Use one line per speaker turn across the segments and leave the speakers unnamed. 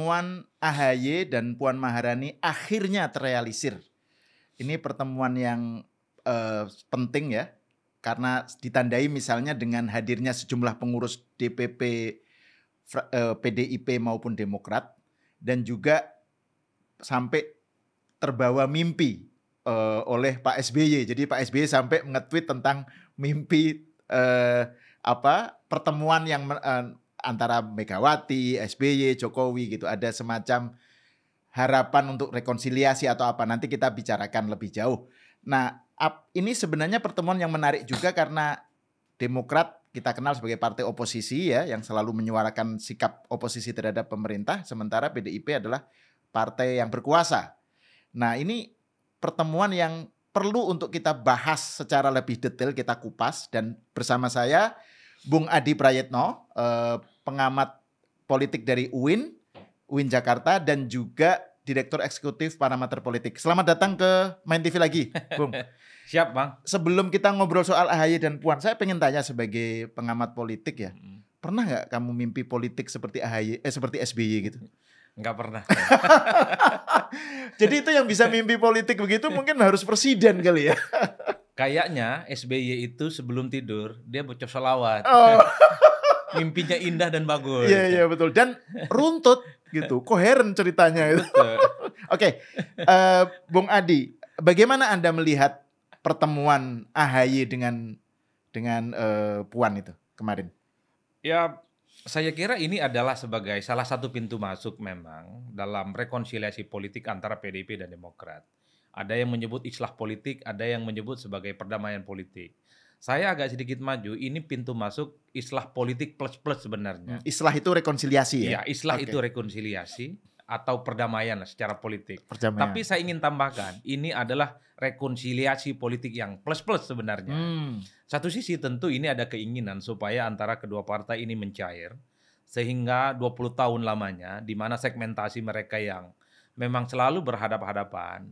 pertemuan AHY dan Puan Maharani akhirnya terrealisir. Ini pertemuan yang penting ya, karena ditandai misalnya dengan hadirnya sejumlah pengurus DPP PDIP maupun Demokrat, dan juga sampai terbawa mimpi oleh Pak SBY. Jadi Pak SBY sampai nge-tweet tentang mimpi pertemuan yang antara Megawati, SBY, Jokowi gitu. Ada semacam harapan untuk rekonsiliasi atau apa. Nanti kita bicarakan lebih jauh. Nah, ini sebenarnya pertemuan yang menarik juga karena Demokrat kita kenal sebagai partai oposisi ya, yang selalu menyuarakan sikap oposisi terhadap pemerintah, sementara PDIP adalah partai yang berkuasa. Nah, ini pertemuan yang perlu untuk kita bahas secara lebih detail, kita kupas, dan bersama saya Bung Adi Prayetno, pengamat politik dari UIN Jakarta, dan juga Direktur Eksekutif Parameter Politik. Selamat datang ke Main TV lagi, Bung.
Siap, Bang.
Sebelum kita ngobrol soal AHY dan Puan, saya pengen tanya sebagai pengamat politik ya, pernah nggak kamu mimpi politik seperti seperti SBY gitu?
Nggak pernah.
Jadi itu yang bisa mimpi politik begitu mungkin harus presiden kali ya.
Kayaknya SBY itu sebelum tidur dia baca sholawat.
Oh.
Mimpinya indah dan bagus.
Iya betul, dan runtut gitu, koheren ceritanya itu. Oke, Bung Adi, bagaimana Anda melihat pertemuan AHY dengan Puan itu kemarin?
Ya, saya kira ini adalah sebagai salah satu pintu masuk memang dalam rekonsiliasi politik antara PDIP dan Demokrat. Ada yang menyebut islah politik, ada yang menyebut sebagai perdamaian politik. Saya agak sedikit maju, ini pintu masuk islah politik plus-plus sebenarnya.
Islah itu rekonsiliasi ya?
Iya, islah itu rekonsiliasi atau perdamaian secara politik.
Perdamaian.
Tapi saya ingin tambahkan, ini adalah rekonsiliasi politik yang plus-plus sebenarnya. Satu sisi tentu ini ada keinginan supaya antara kedua partai ini mencair, sehingga 20 tahun lamanya, di mana segmentasi mereka yang memang selalu berhadapan-hadapan,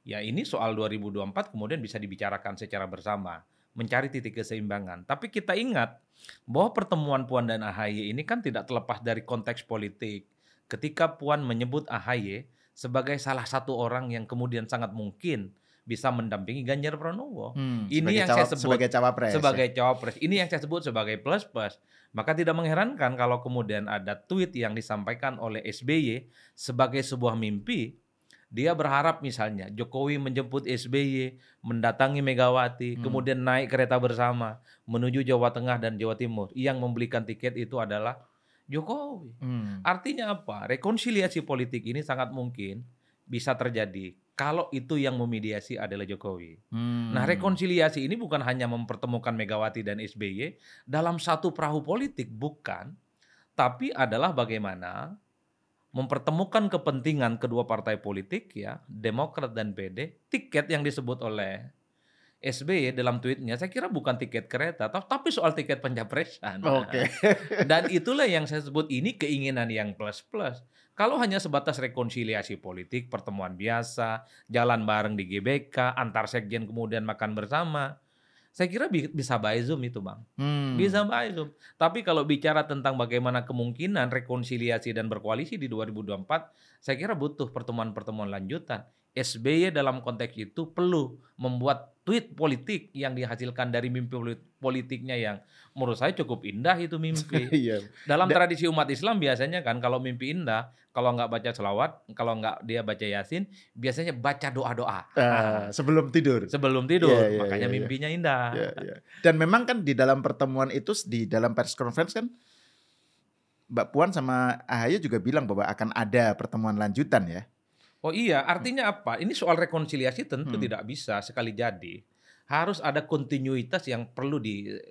ya ini soal 2024 kemudian bisa dibicarakan secara bersama, mencari titik keseimbangan. Tapi kita ingat bahwa pertemuan Puan dan AHY ini kan tidak terlepas dari konteks politik. Ketika Puan menyebut AHY sebagai salah satu orang yang kemudian sangat mungkin bisa mendampingi Ganjar Pranowo. Ini yang saya sebut
sebagai cawapres.
Cawapres. Ini yang saya sebut sebagai plus-plus. Maka tidak mengherankan kalau kemudian ada tweet yang disampaikan oleh SBY sebagai sebuah mimpi. Dia berharap misalnya Jokowi menjemput SBY, mendatangi Megawati, kemudian naik kereta bersama menuju Jawa Tengah dan Jawa Timur. Yang membelikan tiket itu adalah Jokowi. Artinya apa? Rekonsiliasi politik ini sangat mungkin bisa terjadi kalau itu yang memediasi adalah Jokowi. Nah, rekonsiliasi ini bukan hanya mempertemukan Megawati dan SBY dalam satu perahu politik, bukan. Tapi adalah bagaimana mempertemukan kepentingan kedua partai politik ya, Demokrat dan PD, tiket yang disebut oleh SBY dalam tweetnya, saya kira bukan tiket kereta, tapi soal tiket pencapresan.
Oke.
Dan itulah yang saya sebut ini keinginan yang plus-plus. Kalau hanya sebatas rekonsiliasi politik, pertemuan biasa, jalan bareng di GBK, antar sekjen kemudian makan bersama, saya kira bisa by Zoom itu, Bang. Bisa by Zoom. Tapi kalau bicara tentang bagaimana kemungkinan rekonsiliasi dan berkoalisi di 2024, saya kira butuh pertemuan-pertemuan lanjutan. SBY dalam konteks itu perlu membuat tweet politik yang dihasilkan dari mimpi politiknya yang menurut saya cukup indah itu mimpi. Dalam tradisi umat Islam biasanya kan kalau mimpi indah, kalau nggak baca selawat, kalau nggak dia baca Yasin, biasanya baca doa-doa.
Sebelum tidur.
Sebelum tidur, makanya mimpinya indah.
Dan memang kan di dalam pertemuan itu, di dalam press conference kan, Mbak Puan sama AHY juga bilang bahwa akan ada pertemuan lanjutan ya.
Oh iya, artinya apa? Ini soal rekonsiliasi tentu tidak bisa sekali jadi. Harus ada kontinuitas yang perlu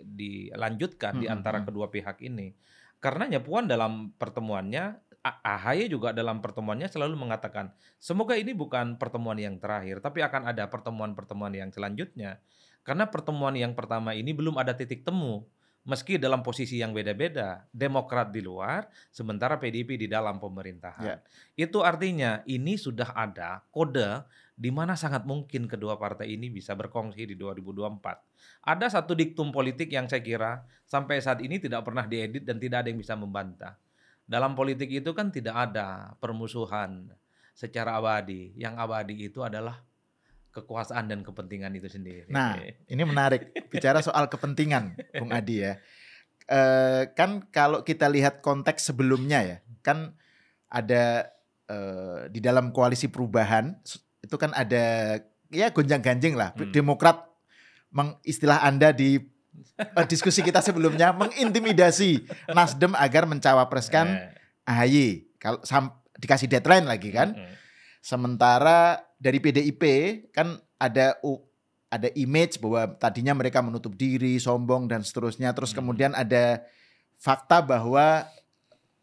dilanjutkan di antara kedua pihak ini. Karenanya Puan dalam pertemuannya, AHY juga dalam pertemuannya selalu mengatakan, semoga ini bukan pertemuan yang terakhir, tapi akan ada pertemuan-pertemuan yang selanjutnya. Karena pertemuan yang pertama ini belum ada titik temu. Meski dalam posisi yang beda-beda, Demokrat di luar, sementara PDIP di dalam pemerintahan. Itu artinya ini sudah ada kode di mana sangat mungkin kedua partai ini bisa berkongsi di 2024. Ada satu diktum politik yang saya kira sampai saat ini tidak pernah diedit dan tidak ada yang bisa membantah. Dalam politik itu kan tidak ada permusuhan secara abadi. Yang abadi itu adalah kekuasaan dan kepentingan itu sendiri.
Nah, ini menarik bicara soal kepentingan, Bung Adi ya. Kan kalau kita lihat konteks sebelumnya ya, kan ada di dalam koalisi perubahan itu kan ada ya gonjang-ganjing lah. Demokrat istilah Anda di diskusi kita sebelumnya mengintimidasi Nasdem agar mencawapreskan AHY. Kalau dikasih deadline lagi kan. Sementara dari PDIP kan ada image bahwa tadinya mereka menutup diri, sombong dan seterusnya. Terus kemudian ada fakta bahwa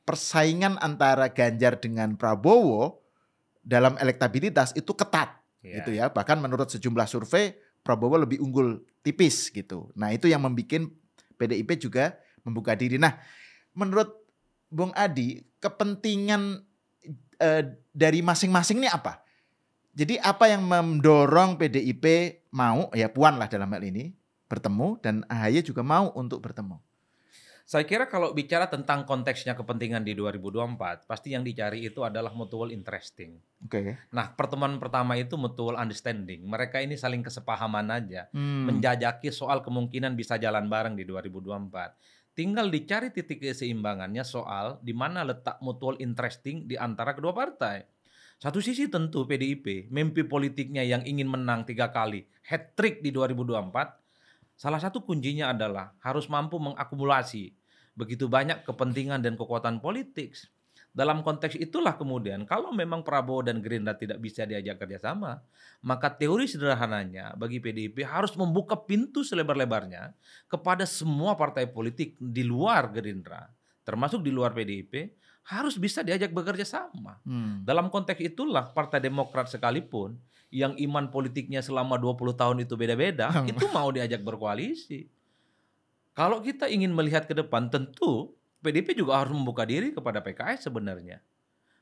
persaingan antara Ganjar dengan Prabowo dalam elektabilitas itu ketat gitu ya. Bahkan menurut sejumlah survei Prabowo lebih unggul tipis gitu. Nah, itu yang membuat PDIP juga membuka diri. Nah, menurut Bung Adi, kepentingan dari masing-masing ini apa? Jadi apa yang mendorong PDIP mau, ya Puan lah dalam hal ini, bertemu dan AHY juga mau untuk bertemu?
Saya kira kalau bicara tentang konteksnya kepentingan di 2024, pasti yang dicari itu adalah mutual interesting.
Oke.
Nah, pertemuan pertama itu mutual understanding. Mereka ini saling kesepahaman aja, menjajaki soal kemungkinan bisa jalan bareng di 2024. Tinggal dicari titik keseimbangannya soal di mana letak mutual interesting di antara kedua partai. Satu sisi tentu PDIP, mimpi politiknya yang ingin menang 3 kali, hat-trick di 2024, salah satu kuncinya adalah harus mampu mengakumulasi begitu banyak kepentingan dan kekuatan politik. Dalam konteks itulah kemudian kalau memang Prabowo dan Gerindra tidak bisa diajak kerjasama, maka teori sederhananya bagi PDIP harus membuka pintu selebar-lebarnya kepada semua partai politik di luar Gerindra, termasuk di luar PDIP, harus bisa diajak bekerja sama. Dalam konteks itulah Partai Demokrat sekalipun yang iman politiknya selama 20 tahun itu beda-beda, itu mau diajak berkoalisi. Kalau kita ingin melihat ke depan, tentu PDIP juga harus membuka diri kepada PKS sebenarnya.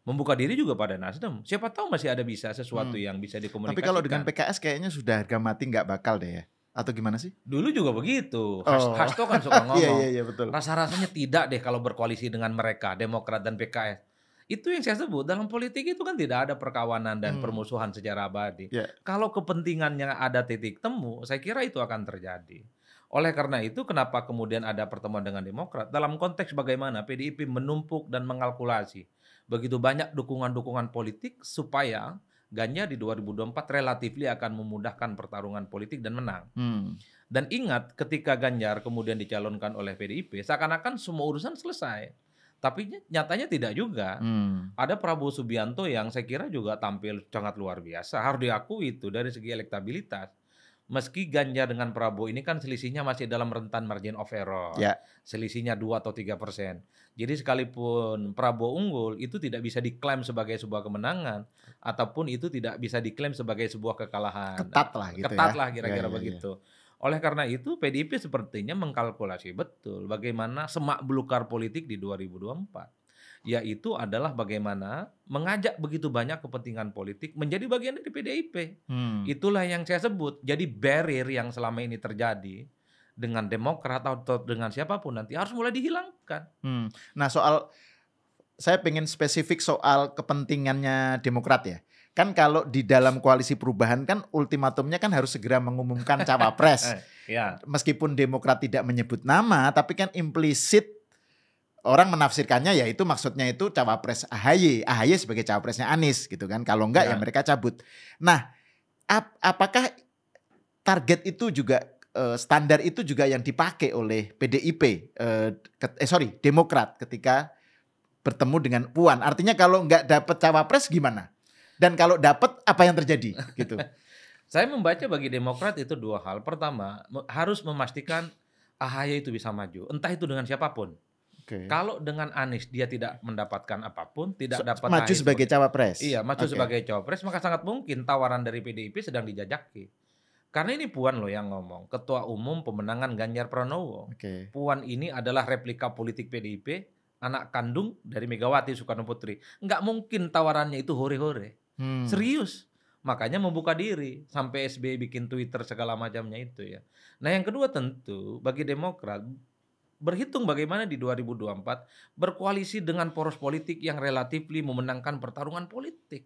Membuka diri juga pada Nasdem. Siapa tahu masih ada bisa sesuatu yang bisa dikomunikasikan.
Tapi kalau dengan PKS kayaknya sudah harga mati nggak bakal deh ya? Atau gimana sih?
Dulu juga begitu. Hasto kan suka ngomong.
Iya, betul.
Rasa-rasanya tidak deh kalau berkoalisi dengan mereka, Demokrat dan PKS. Itu yang saya sebut, dalam politik itu kan tidak ada perkawanan dan permusuhan secara abadi. Kalau kepentingannya ada titik temu, saya kira itu akan terjadi. Oleh karena itu, kenapa kemudian ada pertemuan dengan Demokrat? Dalam konteks bagaimana PDIP menumpuk dan mengalkulasi begitu banyak dukungan-dukungan politik supaya Ganjar di 2024 relatif akan memudahkan pertarungan politik dan menang. Dan ingat, ketika Ganjar kemudian dicalonkan oleh PDIP, seakan-akan semua urusan selesai. Tapi nyatanya tidak juga. Ada Prabowo Subianto yang saya kira juga tampil sangat luar biasa. Harus diakui itu dari segi elektabilitas. Meski Ganjar dengan Prabowo ini kan selisihnya masih dalam rentan margin of error. Selisihnya 2 atau 3%. Jadi sekalipun Prabowo unggul, itu tidak bisa diklaim sebagai sebuah kemenangan. Ataupun itu tidak bisa diklaim sebagai sebuah kekalahan.
Ketat lah gitu
Ketat lah kira-kira begitu. Oleh karena itu PDIP sepertinya mengkalkulasi betul bagaimana semak belukar politik di 2024. Yaitu adalah bagaimana mengajak begitu banyak kepentingan politik menjadi bagian dari PDIP. Itulah yang saya sebut. Jadi barrier yang selama ini terjadi dengan Demokrat atau dengan siapapun nanti harus mulai dihilangkan.
Nah, saya pengen spesifik soal kepentingannya Demokrat ya. Kan kalau di dalam koalisi perubahan kan ultimatumnya kan harus segera mengumumkan cawapres. Meskipun Demokrat tidak menyebut nama, tapi kan implisit orang menafsirkannya ya itu maksudnya itu cawapres AHY sebagai cawapresnya Anies gitu kan. Kalau enggak ya mereka cabut. Nah, apakah target itu juga standar itu juga yang dipakai oleh PDIP Demokrat ketika bertemu dengan Puan? Artinya kalau enggak dapat cawapres gimana? Dan kalau dapat apa yang terjadi gitu?
Saya membaca bagi Demokrat itu dua hal. Pertama, harus memastikan AHY itu bisa maju, entah itu dengan siapapun. Kalau dengan Anies dia tidak mendapatkan apapun, tidak dapat
maju sebagai cawapres.
Iya, maju sebagai cawapres, maka sangat mungkin tawaran dari PDIP sedang dijajaki. Karena ini Puan loh yang ngomong, Ketua Umum Pemenangan Ganjar Pranowo. Puan ini adalah replika politik PDIP, anak kandung dari Megawati Soekarno Putri. Nggak mungkin tawarannya itu hore-hore. Serius. Makanya membuka diri sampai SBY bikin Twitter segala macamnya itu ya. Nah, yang kedua tentu bagi Demokrat berhitung bagaimana di 2024 berkoalisi dengan poros politik yang relatifly memenangkan pertarungan politik.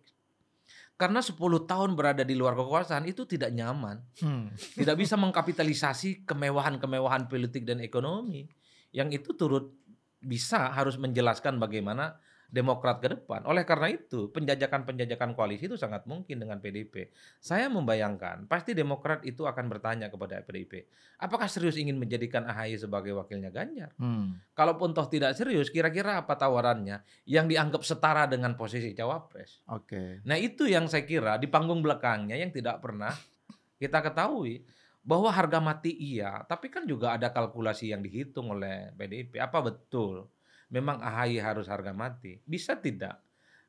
Karena 10 tahun berada di luar kekuasaan itu tidak nyaman. Tidak bisa mengkapitalisasi kemewahan-kemewahan politik dan ekonomi. Yang itu turut bisa harus menjelaskan bagaimana Demokrat ke depan. Oleh karena itu, penjajakan-penjajakan koalisi itu sangat mungkin dengan PDIP. Saya membayangkan, pasti Demokrat itu akan bertanya kepada PDIP, apakah serius ingin menjadikan AHY sebagai wakilnya Ganjar? Kalaupun toh tidak serius, kira-kira apa tawarannya yang dianggap setara dengan posisi cawapres?
Oke.
Nah itu yang saya kira di panggung belakangnya yang tidak pernah kita ketahui. Bahwa harga mati iya, tapi kan juga ada kalkulasi yang dihitung oleh PDIP. Apa betul memang AHY harus harga mati? Bisa tidak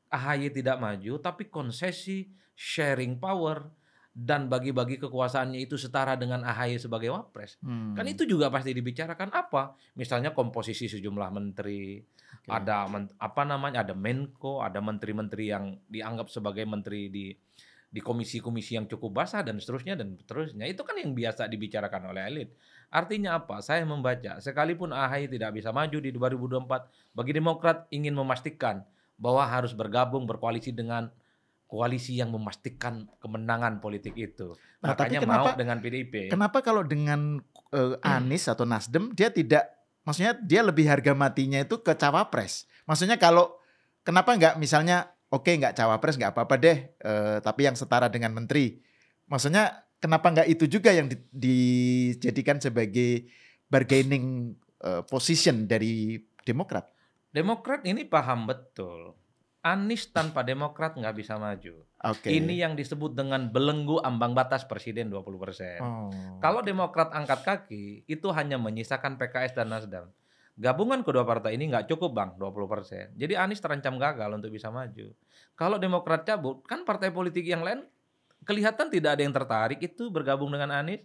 AHY tidak maju, tapi konsesi, sharing power, dan bagi-bagi kekuasaannya itu setara dengan AHY sebagai wapres. Kan itu juga pasti dibicarakan apa? Misalnya komposisi sejumlah menteri, ada ada Menko, ada menteri-menteri yang dianggap sebagai menteri di komisi-komisi yang cukup basah dan seterusnya dan seterusnya. Itu kan yang biasa dibicarakan oleh elit. Artinya apa? Saya membaca, sekalipun AHY tidak bisa maju di 2024, bagi Demokrat ingin memastikan bahwa harus bergabung berkoalisi dengan koalisi yang memastikan kemenangan politik itu.
Nah,
Makanya
tapi kenapa,
mau dengan PDIP.
Kenapa kalau dengan Anies atau Nasdem dia tidak, maksudnya dia lebih harga matinya itu ke cawapres? Maksudnya kalau kenapa nggak misalnya oke, nggak cawapres nggak apa-apa deh, tapi yang setara dengan menteri. Maksudnya kenapa nggak itu juga yang dijadikan sebagai bargaining position dari Demokrat?
Demokrat ini paham betul. Anies tanpa Demokrat nggak bisa maju. Ini yang disebut dengan belenggu ambang batas presiden 20%. Kalau Demokrat angkat kaki, itu hanya menyisakan PKS dan Nasdem. Gabungan kedua partai ini nggak cukup bang, 20%. Jadi Anies terancam gagal untuk bisa maju. Kalau Demokrat cabut, kan partai politik yang lain kelihatan tidak ada yang tertarik itu bergabung dengan Anies.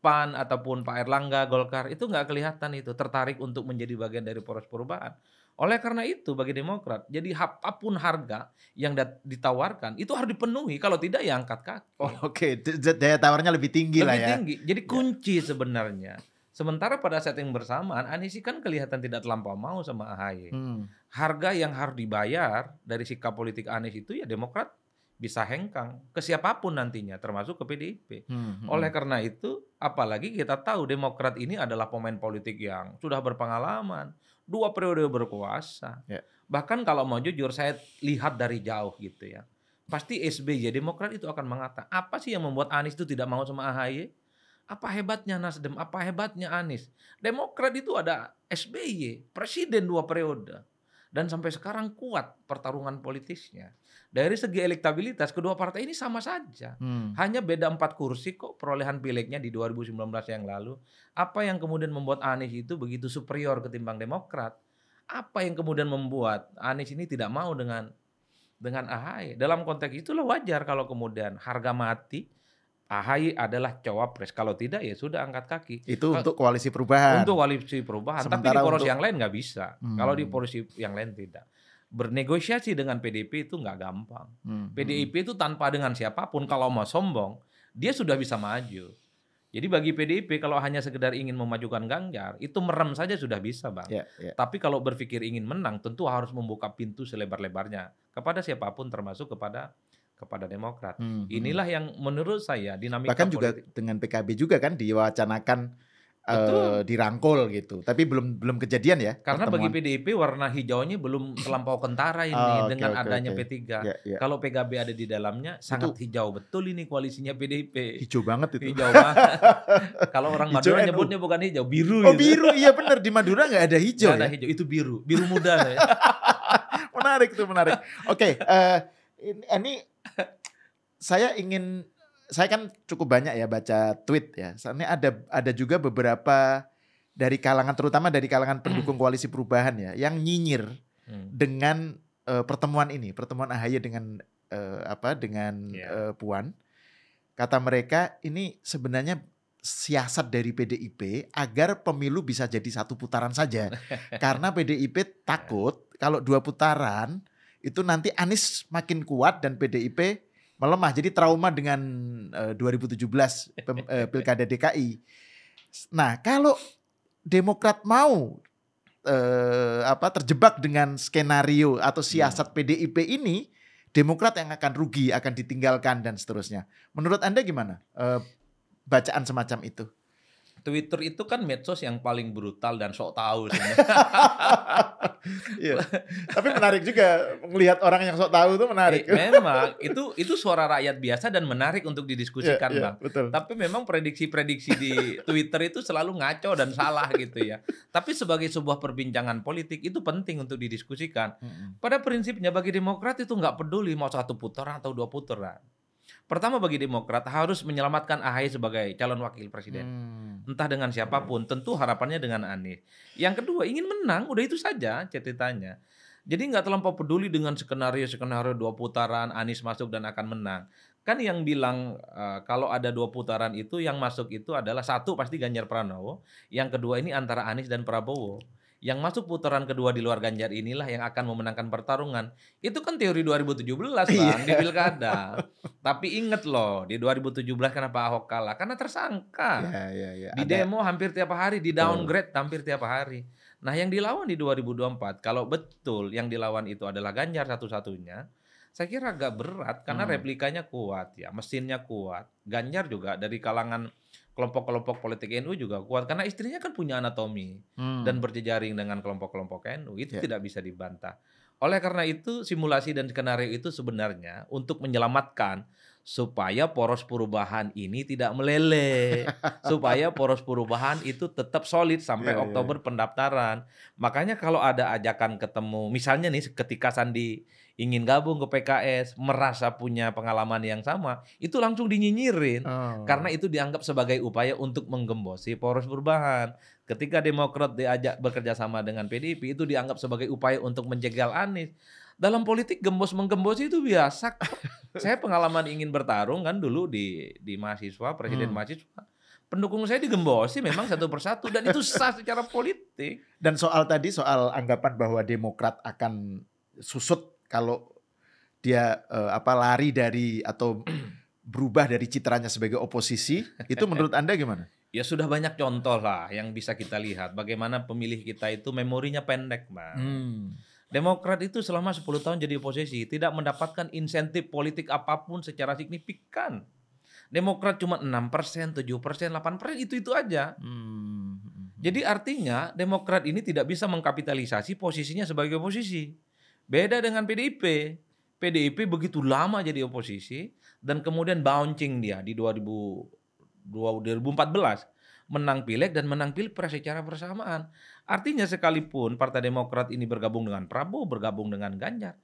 PAN ataupun Pak Erlangga, Golkar, itu nggak kelihatan itu tertarik untuk menjadi bagian dari poros perubahan. Oleh karena itu bagi Demokrat, jadi apapun harga yang ditawarkan itu harus dipenuhi. Kalau tidak ya angkat kaki.
Daya tawarnya lebih tinggi lah ya.
Lebih tinggi. Jadi kunci sebenarnya. Sementara pada saat yang bersamaan Anies kan kelihatan tidak terlampau mau sama AHY. Harga yang harus dibayar dari sikap politik Anies itu ya Demokrat bisa hengkang ke siapapun nantinya termasuk ke PDIP. Oleh karena itu apalagi kita tahu Demokrat ini adalah pemain politik yang sudah berpengalaman, 2 periode berkuasa. Bahkan kalau mau jujur saya lihat dari jauh gitu ya. Pasti SBY Demokrat itu akan mengatakan apa sih yang membuat Anies itu tidak mau sama AHY? Apa hebatnya Nasdem? Apa hebatnya Anies? Demokrat itu ada SBY, presiden 2 periode. Dan sampai sekarang kuat pertarungan politisnya. Dari segi elektabilitas kedua partai ini sama saja. Hanya beda 4 kursi kok perolehan pileknya di 2019 yang lalu. Apa yang kemudian membuat Anies itu begitu superior ketimbang Demokrat? Apa yang kemudian membuat Anies ini tidak mau dengan AHY? Dalam konteks itulah wajar kalau kemudian harga mati AHY adalah cawapres. Kalau tidak ya sudah angkat kaki.
Itu untuk koalisi perubahan.
Untuk koalisi perubahan.
Sementara
tapi di poros yang lain nggak bisa. Kalau di poros yang lain tidak. Bernegosiasi dengan PDIP itu nggak gampang. PDIP itu tanpa dengan siapapun kalau mau sombong, dia sudah bisa maju. Jadi bagi PDIP kalau hanya sekedar ingin memajukan Ganjar, itu merem saja sudah bisa bang. Tapi kalau berpikir ingin menang, tentu harus membuka pintu selebar-lebarnya kepada siapapun termasuk kepada Demokrat. Inilah yang menurut saya dinamika
bahkan
politik.
juga dengan PKB juga kan diwacanakan dirangkul gitu. Tapi belum kejadian ya.
Karena
pertemuan.
bagi PDIP warna hijaunya belum terlampau kentara ini dengan adanya P3. Kalau PKB ada di dalamnya sangat hijau betul ini koalisinya PDIP.
Hijau banget itu.
Hijau banget. Kalau orang Madura nyebutnya bukan hijau, biru.
Oh gitu. Biru, iya benar di Madura nggak ada hijau.
Nggak ada hijau, itu biru muda.
Menarik tuh menarik. Oke, ini saya kan cukup banyak ya baca tweet ya. Soalnya ada juga beberapa dari kalangan, terutama dari kalangan pendukung koalisi perubahan ya, yang nyinyir dengan pertemuan AHY dengan Puan. Kata mereka ini sebenarnya siasat dari PDIP agar pemilu bisa jadi 1 putaran saja. Karena PDIP takut kalau 2 putaran itu nanti Anies makin kuat dan PDIP melemah. Jadi trauma dengan 2017 Pilkada DKI. Nah, kalau Demokrat mau terjebak dengan skenario atau siasat PDIP ini, Demokrat yang akan rugi, akan ditinggalkan dan seterusnya. Menurut Anda gimana bacaan semacam itu?
Twitter itu kan medsos yang paling brutal dan sok tahu sebenarnya.
Iya. Tapi menarik juga melihat orang yang sok tahu itu menarik.
Memang itu suara rakyat biasa dan menarik untuk didiskusikan,
Iya,
Bang.
betul.
Tapi memang prediksi-prediksi di Twitter itu selalu ngaco dan salah gitu ya. Tapi sebagai sebuah perbincangan politik itu penting untuk didiskusikan. Pada prinsipnya bagi Demokrat itu nggak peduli mau 1 putaran atau 2 putaran. Pertama bagi Demokrat harus menyelamatkan AHY sebagai calon wakil presiden. Entah dengan siapapun, tentu harapannya dengan Anies. Yang kedua ingin menang, udah itu saja ceritanya. Jadi nggak terlampau peduli dengan skenario 2 putaran, Anies masuk dan akan menang. Kan yang bilang kalau ada 2 putaran itu yang masuk itu adalah 1 pasti Ganjar Pranowo, yang kedua ini antara Anies dan Prabowo. Yang masuk putaran kedua di luar Ganjar inilah yang akan memenangkan pertarungan. Itu kan teori 2017 Bang, di pilkada. Tapi inget loh, di 2017 kenapa Ahok kalah? Karena tersangka. Di demo hampir tiap hari, di downgrade hampir tiap hari. Nah yang dilawan di 2024, kalau betul yang dilawan itu adalah Ganjar satu-satunya, saya kira agak berat karena replikanya kuat ya, mesinnya kuat. Ganjar juga dari kalangan kelompok-kelompok politik NU juga kuat karena istrinya kan punya anatomi dan berjejaring dengan kelompok-kelompok NU, itu tidak bisa dibantah. Oleh karena itu simulasi dan skenario itu sebenarnya untuk menyelamatkan supaya poros perubahan ini tidak meleleh, supaya poros perubahan itu tetap solid sampai Oktober pendaftaran. Makanya kalau ada ajakan ketemu, misalnya nih ketika Sandi ingin gabung ke PKS, merasa punya pengalaman yang sama, itu langsung dinyinyirin. Karena itu dianggap sebagai upaya untuk menggembosi poros perubahan. Ketika Demokrat diajak bekerja sama dengan PDIP, itu dianggap sebagai upaya untuk menjegal Anies. Dalam politik gembos-menggembos itu biasa. Saya pengalaman ingin bertarung kan dulu di mahasiswa, presiden mahasiswa. Pendukung saya digembosi memang satu persatu dan itu sah secara politik.
Dan soal soal anggapan bahwa Demokrat akan susut kalau dia lari dari atau berubah dari citranya sebagai oposisi, itu menurut Anda gimana?
Ya sudah banyak contoh lah yang bisa kita lihat bagaimana pemilih kita itu memorinya pendek, Bang. Demokrat itu selama 10 tahun jadi oposisi tidak mendapatkan insentif politik apapun secara signifikan. Demokrat cuma 6%, 7%, 8%, itu aja. Jadi artinya Demokrat ini tidak bisa mengkapitalisasi posisinya sebagai oposisi. Beda dengan PDIP. PDIP begitu lama jadi oposisi dan kemudian bouncing dia di 2014. Menang pileg dan menang pilpres secara bersamaan. Artinya sekalipun Partai Demokrat ini bergabung dengan Prabowo, bergabung dengan Ganjar,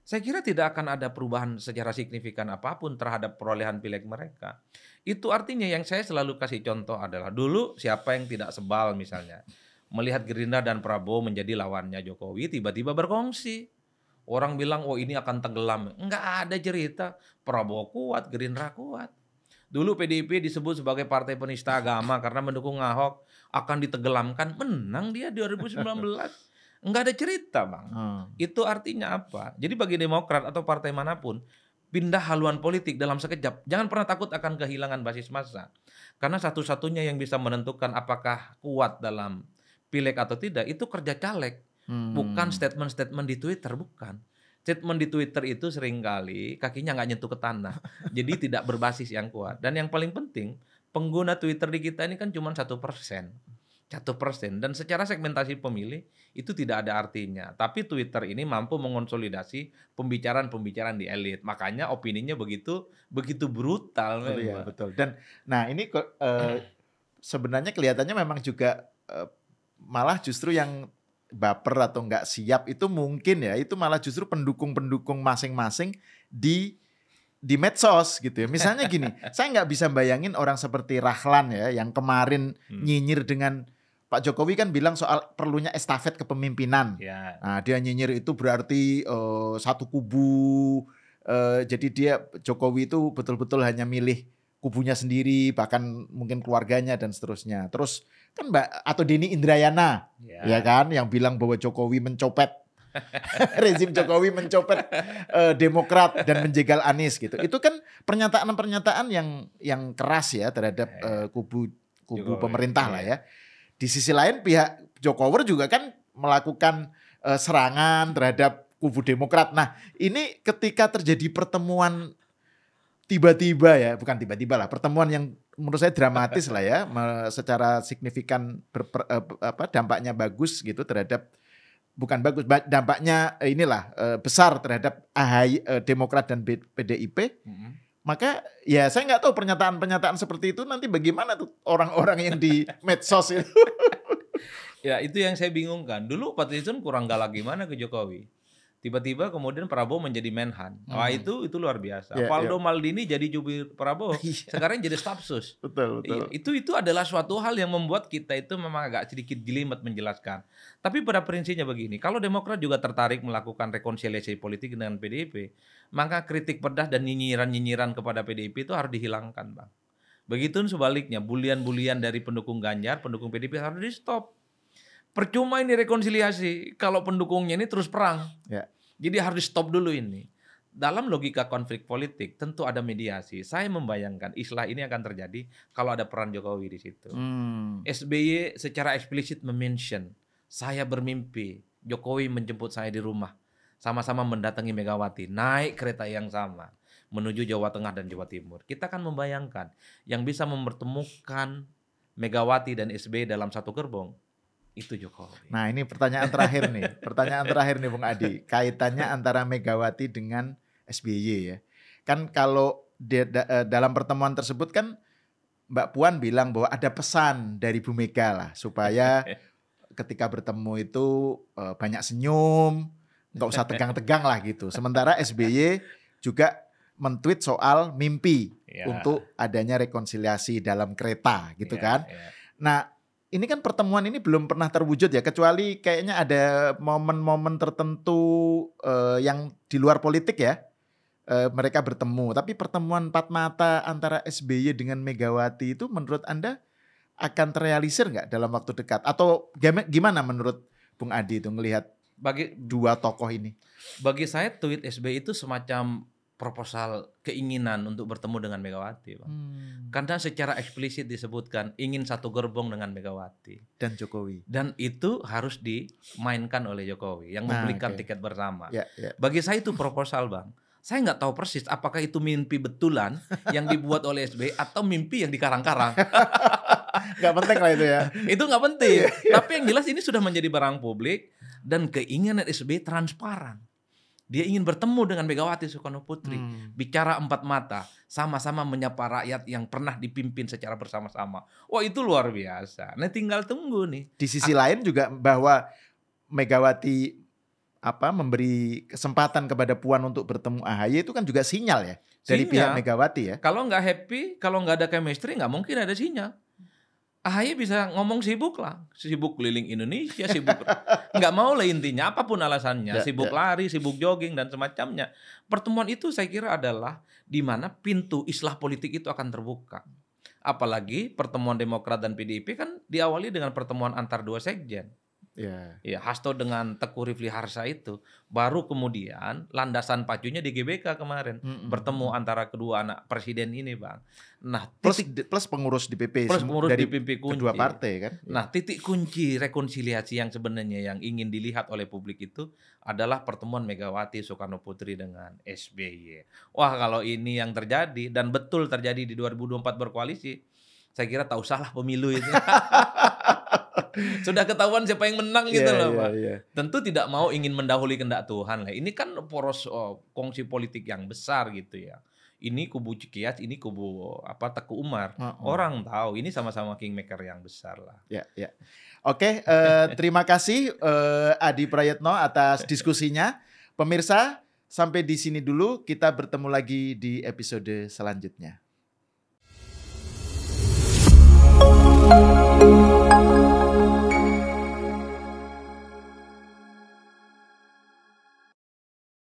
saya kira tidak akan ada perubahan secara signifikan apapun terhadap perolehan pileg mereka. Itu artinya yang saya selalu kasih contoh adalah dulu siapa yang tidak sebal misalnya melihat Gerindra dan Prabowo menjadi lawannya Jokowi tiba-tiba berkongsi. Orang bilang, oh ini akan tenggelam. Enggak ada cerita. Prabowo kuat, Gerindra kuat. Dulu PDIP disebut sebagai partai penista agama karena mendukung Ahok akan ditenggelamkan. Menang dia 2019. Enggak ada cerita, Bang. Itu artinya apa? Jadi bagi Demokrat atau partai manapun, pindah haluan politik dalam sekejap. Jangan pernah takut akan kehilangan basis massa. Karena satu-satunya yang bisa menentukan apakah kuat dalam pileg atau tidak, itu kerja caleg. Bukan statement-statement di Twitter, bukan. Statement di Twitter itu seringkali kakinya nggak nyentuh ke tanah. Jadi tidak berbasis yang kuat. Dan yang paling penting, pengguna Twitter di kita ini kan cuma 1%. 1%. Dan secara segmentasi pemilih itu tidak ada artinya. Tapi Twitter ini mampu mengonsolidasi pembicaraan-pembicaraan di elit. Makanya opininya begitu brutal.
Iya, betul. Dan nah ini sebenarnya kelihatannya memang juga malah justru yang baper atau nggak siap itu mungkin ya, itu malah justru pendukung-pendukung masing-masing di medsos gitu ya. Misalnya gini, saya nggak bisa bayangin orang seperti Rahlan ya, yang kemarin nyinyir dengan Pak Jokowi kan bilang soal perlunya estafet kepemimpinan. Nah, dia nyinyir itu berarti satu kubu, jadi dia Jokowi itu betul-betul hanya milih kubunya sendiri, bahkan mungkin keluarganya dan seterusnya. Terus kan atau Denny Indrayana, ya kan, yang bilang bahwa Jokowi mencopet, rezim Jokowi mencopet Demokrat dan menjegal Anies gitu. Itu kan pernyataan-pernyataan yang keras ya terhadap kubu pemerintah lah ya. di sisi lain pihak Jokowi juga kan melakukan serangan terhadap kubu Demokrat. Nah, ini ketika terjadi pertemuan tiba-tiba ya, bukan tiba-tiba lah, pertemuan yang menurut saya dramatis lah ya, secara signifikan dampaknya bagus gitu terhadap, bukan bagus, dampaknya inilah besar terhadap AHY, Demokrat dan PDIP. Maka ya saya nggak tahu pernyataan-pernyataan seperti itu nanti bagaimana tuh orang-orang yang di medsos itu.
Ya itu yang saya bingungkan. Dulu Fadlizon kurang galak gimana ke Jokowi. Tiba-tiba kemudian Prabowo menjadi Menhan. Wah itu luar biasa. Waldo Maldini jadi jubir Prabowo. Sekarang jadi staf sus.
Betul.
Itu adalah suatu hal yang membuat kita itu memang agak sedikit jelimet menjelaskan. Tapi pada prinsipnya begini, kalau Demokrat juga tertarik melakukan rekonsiliasi politik dengan PDIP, maka kritik pedas dan nyinyiran-nyinyiran kepada PDIP itu harus dihilangkan, Bang. Begitupun sebaliknya, bulian-bulian dari pendukung Ganjar, pendukung PDIP harus di stop. Percuma ini rekonsiliasi kalau pendukungnya ini terus perang.
Ya.
Jadi harus di stop dulu ini. Dalam logika konflik politik tentu ada mediasi. Saya membayangkan istilah ini akan terjadi kalau ada peran Jokowi di situ. SBY secara eksplisit mention, saya bermimpi Jokowi menjemput saya di rumah. Sama-sama mendatangi Megawati, naik kereta yang sama menuju Jawa Tengah dan Jawa Timur. Kita akan membayangkan yang bisa mempertemukan Megawati dan SBY dalam satu gerbong. Itu Jokowi.
Nah ini pertanyaan terakhir nih Bung Adi, kaitannya antara Megawati dengan SBY ya. Kan kalau dalam pertemuan tersebut kan Mbak Puan bilang bahwa ada pesan dari Bu Mega lah supaya ketika bertemu itu banyak senyum, nggak usah tegang-tegang lah gitu. Sementara SBY juga men-tweet soal mimpi untuk adanya rekonsiliasi dalam kereta gitu kan. Nah ini kan pertemuan ini belum pernah terwujud ya, kecuali kayaknya ada momen-momen tertentu yang di luar politik ya, mereka bertemu. Tapi pertemuan empat mata antara SBY dengan Megawati itu menurut Anda akan terrealisir nggak dalam waktu dekat? Atau gimana menurut Bung Adi itu melihat dua tokoh ini?
Bagi saya tweet SBY itu semacam proposal keinginan untuk bertemu dengan Megawati, Bang. Karena secara eksplisit disebutkan ingin satu gerbong dengan Megawati
dan Jokowi.
Dan itu harus dimainkan oleh Jokowi yang membelikan tiket bersama. Bagi saya itu proposal, Bang. Saya nggak tahu persis apakah itu mimpi betulan yang dibuat oleh SBY atau mimpi yang dikarang-karang.
Nggak penting lah itu ya.
Itu nggak penting. Tapi yang jelas ini sudah menjadi barang publik dan keinginan SBY transparan. Dia ingin bertemu dengan Megawati Soekarno Putri, bicara empat mata, sama-sama menyapa rakyat yang pernah dipimpin secara bersama-sama. Wah itu luar biasa. Nah tinggal tunggu nih.
Di sisi lain juga bahwa Megawati memberi kesempatan kepada Puan untuk bertemu AHY itu kan juga sinyal ya dari pihak Megawati ya.
Kalau nggak happy, kalau nggak ada chemistry nggak mungkin ada sinyal. AHY bisa ngomong sibuk lah, sibuk keliling Indonesia, sibuk nggak mau lah intinya apapun alasannya, sibuk lari, sibuk jogging dan semacamnya. Pertemuan itu saya kira adalah di mana pintu islah politik itu akan terbuka. Apalagi pertemuan Demokrat dan PDIP kan diawali dengan pertemuan antar dua sekjen. Ya, Hasto dengan Teguh Rifli Harsha itu baru kemudian landasan pacunya di GBK kemarin bertemu antara kedua anak presiden ini, Bang. Nah,
plus pengurus DPP
dari DPP kunci.
Kedua partai kan.
Nah, titik kunci rekonsiliasi yang sebenarnya yang ingin dilihat oleh publik itu adalah pertemuan Megawati Soekarno Putri dengan SBY. Wah, kalau ini yang terjadi dan betul terjadi di 2024 berkoalisi, saya kira tak usahlah pemilu itu. Sudah ketahuan siapa yang menang gitu loh, Pak. Tentu tidak mau ingin mendahului kehendak Tuhan lah. Ini kan poros kongsi politik yang besar gitu ya. Ini kubu Cikias, ini kubu Teguh Umar. Orang tahu ini sama-sama kingmaker yang besar lah.
Oke, terima kasih Adi Prayetno atas diskusinya. Pemirsa, sampai di sini dulu, kita bertemu lagi di episode selanjutnya.